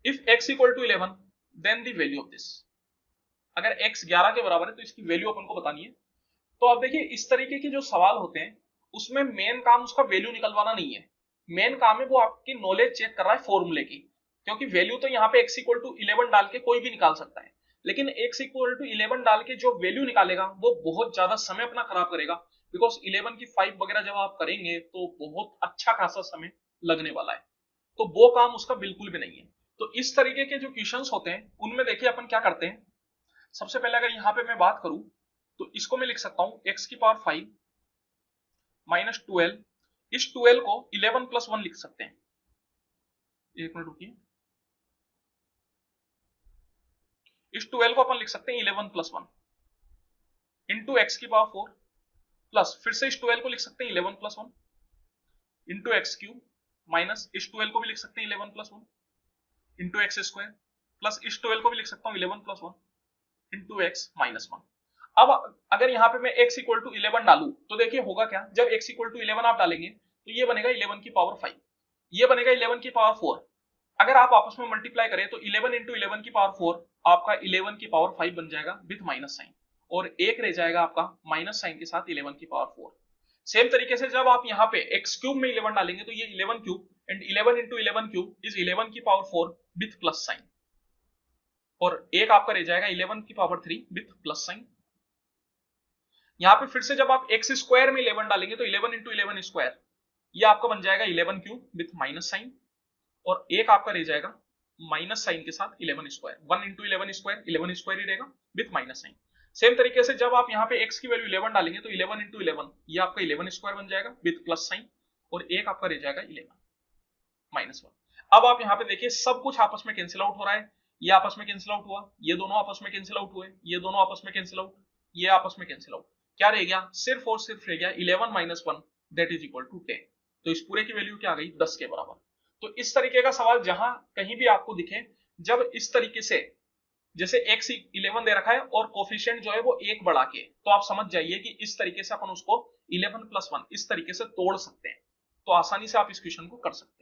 If x equal to 11 then the value of this, अगर x 11 के बराबर है तो इसकी वैल्यू अपन को बतानी है। तो आप देखिए इस तरीके के जो सवाल होते हैं उसमें मेन काम उसका वैल्यू निकलवाना नहीं है, मेन काम है वो आपकी नॉलेज चेक कर रहा है फॉर्मूले की, क्योंकि वैल्यू तो यहाँ पे x इक्वल टू 11 डाल के कोई भी निकाल सकता है, लेकिन x इक्वल टू 11 डाल के जो वैल्यू निकालेगा वो बहुत ज्यादा समय अपना खराब करेगा, बिकॉज 11 की 5 वगैरह जब आप करेंगे तो बहुत अच्छा खासा समय लगने वाला है, तो वो काम उसका बिल्कुल भी नहीं है। तो इस तरीके के जो क्वेश्चंस होते हैं उनमें देखिए अपन क्या करते हैं, सबसे पहले अगर यहाँ पे मैं बात करूं तो इसको मैं लिख सकता हूं x की पावर 5 माइनस 12, इस 12 को 11 प्लस 1 लिख सकते हैं, एक मिनट रुकिए, इस 12 को अपन लिख सकते हैं 11 प्लस 1 इंटू एक्स की पावर 4 प्लस फिर से इस 12 को लिख सकते हैं 11 plus 1 into x cube minus इस 12 को भी लिख सकते हैं 11 plus 1 into x square plus इस 12 को भी लिख सकता हूं 11 प्लस 1 इंटू एक्स माइनस 1। अब अगर यहाँ पे मैं x इक्वल टू 11 डालू तो देखिए होगा क्या, जब x इक्वल टू 11 आप डालेंगे तो ये बनेगा 11 की पावर 5, ये बनेगा 11 की पावर 4, अगर आप आपस में मल्टीप्लाई करें तो 11 इंटू 11 की पावर 4 आपका 11 की पावर 5 बन जाएगा विथ माइनस साइन, और एक रह जाएगा आपका माइनस साइन के साथ 11 की पावर 4। सेम तरीके से जब आप यहाँ पे x क्यूब में 11 डालेंगे तो ये 11 cube and 11 into 11 cube is 11 की पावर 4 विथ प्लस साइन, और एक आपका रह जाएगा 11 की पावर 3 विथ प्लस साइन। यहाँ पे फिर से जब आप x स्क्वायर में 11 डालेंगे तो 11 इंटू 11 स्क्वायर ये आपका बन जाएगा 11 क्यूब विथ माइनस साइन, और एक आपका रह जाएगा माइनस साइन के साथ 11 स्क्वायर, 1 इंटू 11 स्क्वायर 11 स्क्वायर ही रहेगा विथ माइनस साइन। सेम तरीके से जब आप यहाँ पे x की वैल्यू 11 डालेंगे तो 11 इंटू 11 ये आपका 11 स्क्वायर बन जाएगा विथ प्लस साइन, और एक आपका रह जाएगा 11 माइनस 1। अब आप यहाँ पे देखिए सब कुछ आपस में कैंसिल आउट हो रहा है, ये आपस में कैंसिल आउट हुआ, ये दोनों आपस में कैंसिल आउट हुए, ये दोनों आपस में कैंसिल आउट, ये आपस में कैंसिल आउट, क्या रह गया, सिर्फ और सिर्फ रह गया 11 minus 1 that is equal to 10। तो इस पूरे की वैल्यू क्या आ गई 10 के बराबर। तो इस तरीके का सवाल जहां कहीं भी आपको दिखे, जब इस तरीके से जैसे x 11 दे रखा है और कोफिशिएंट जो है वो 1 बढ़ा के, तो आप समझ जाइए कि इस तरीके से अपन उसको 11 प्लस 1 इस तरीके से तोड़ सकते हैं, तो आसानी से आप इस क्वेश्चन को कर सकते हैं।